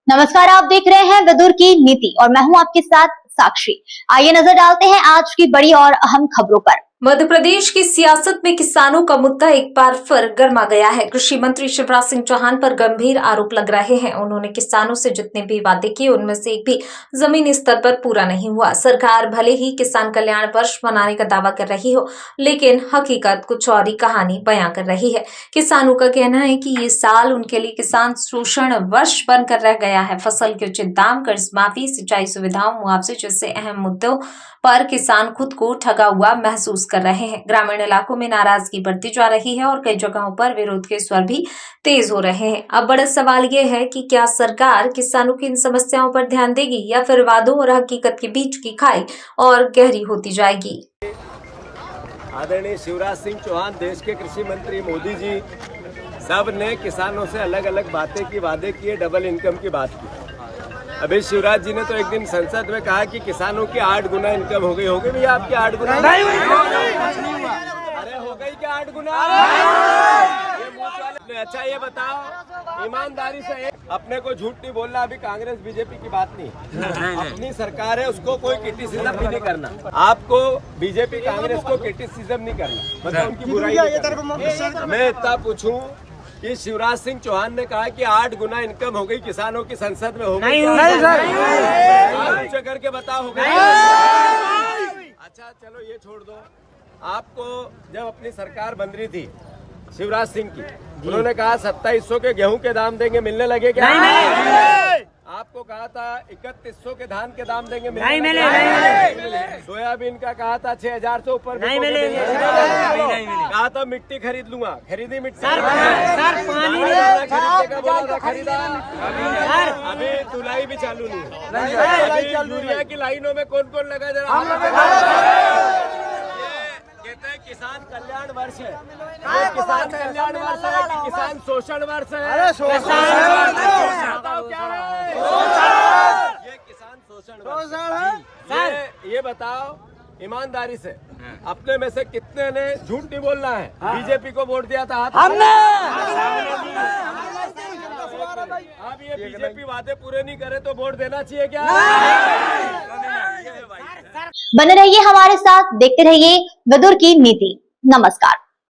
नमस्कार, आप देख रहे हैं विदुर की नीति और मैं हूं आपके साथ साक्षी। आइए नजर डालते हैं आज की बड़ी और अहम खबरों पर। मध्य प्रदेश की सियासत में किसानों का मुद्दा एक बार फिर गर्मा गया है। कृषि मंत्री शिवराज सिंह चौहान पर गंभीर आरोप लग रहे हैं। उन्होंने किसानों से जितने भी वादे किए उनमें से एक भी जमीनी स्तर पर पूरा नहीं हुआ। सरकार भले ही किसान कल्याण वर्ष मनाने का दावा कर रही हो, लेकिन हकीकत कुछ और ही कहानी बयां कर रही है। किसानों का कहना है कि ये साल उनके लिए किसान शोषण वर्ष बनकर रह गया है। फसल के उचित दाम, कर्ज माफी, सिंचाई सुविधाओं, मुआवजे जैसे अहम मुद्दों पर किसान खुद को ठगा हुआ महसूस कर रहे हैं। ग्रामीण इलाकों में नाराजगी बढ़ती जा रही है और कई जगहों पर विरोध के स्वर भी तेज हो रहे हैं। अब बड़ा सवाल ये है कि क्या सरकार किसानों की इन समस्याओं पर ध्यान देगी या फिर वादों और हकीकत के बीच की खाई और गहरी होती जाएगी। आदरणीय शिवराज सिंह चौहान, देश के कृषि मंत्री मोदी जी सब ने किसानों से अलग अलग बातें की, वादे किए, डबल इनकम की बात की। अभी शिवराज जी ने तो एक दिन संसद में कहा कि किसानों की 8 गुना इनकम हो गई। भैया आपकी 8 गुना नहीं हुई? अरे हो गई क्या 8 गुना? अच्छा ये बताओ, ईमानदारी से अपने को झूठ नहीं बोलना। अभी कांग्रेस बीजेपी की बात नहीं, अपनी सरकार है, उसको कोई क्रिटिसिज्म भी नहीं करना। आपको बीजेपी कांग्रेस को क्रिटिसिज्म नहीं करना, मतलब उनकी बुराई नहीं करना। मैं इतना पूछूं कि शिवराज सिंह चौहान ने कहा कि 8 गुना इनकम हो गई किसानों की, संसद में हो गई? नहीं करके बताओ हो गई? अच्छा चलो ये छोड़ दो। आपको जब अपनी सरकार बन रही थी शिवराज सिंह की, उन्होंने कहा 2700 के गेहूं के दाम देंगे, मिलने लगे क्या? नहीं। आपको कहा था 3100 के धान के दाम देंगे, नहीं मिले। सोयाबीन का कहा था 6000 से ऊपर नहीं मिले। कहा था मिट्टी खरीद लूंगा, खरीदी मिट्टी? सर खरीदने का बोला था, खरीदा? अभी धुलाई भी चालू नहीं है। यूरिया की लाइनों में कौन कौन लगा जरा? कहते हैं किसान कल्याण वर्ष है। किसान कल्याण वर्ष है कि किसान शोषण वर्ष है? अरे बताओ क्या है? ये किसान शोषण है। ये बताओ ईमानदारी से, अपने में से कितने ने झूठ नहीं बोलना है, बीजेपी को वोट दिया था? हमने। अब ये बीजेपी वादे पूरे नहीं करे तो वोट देना चाहिए क्या? बने रहिए हमारे साथ, देखते रहिए विदुर की नीति। नमस्कार।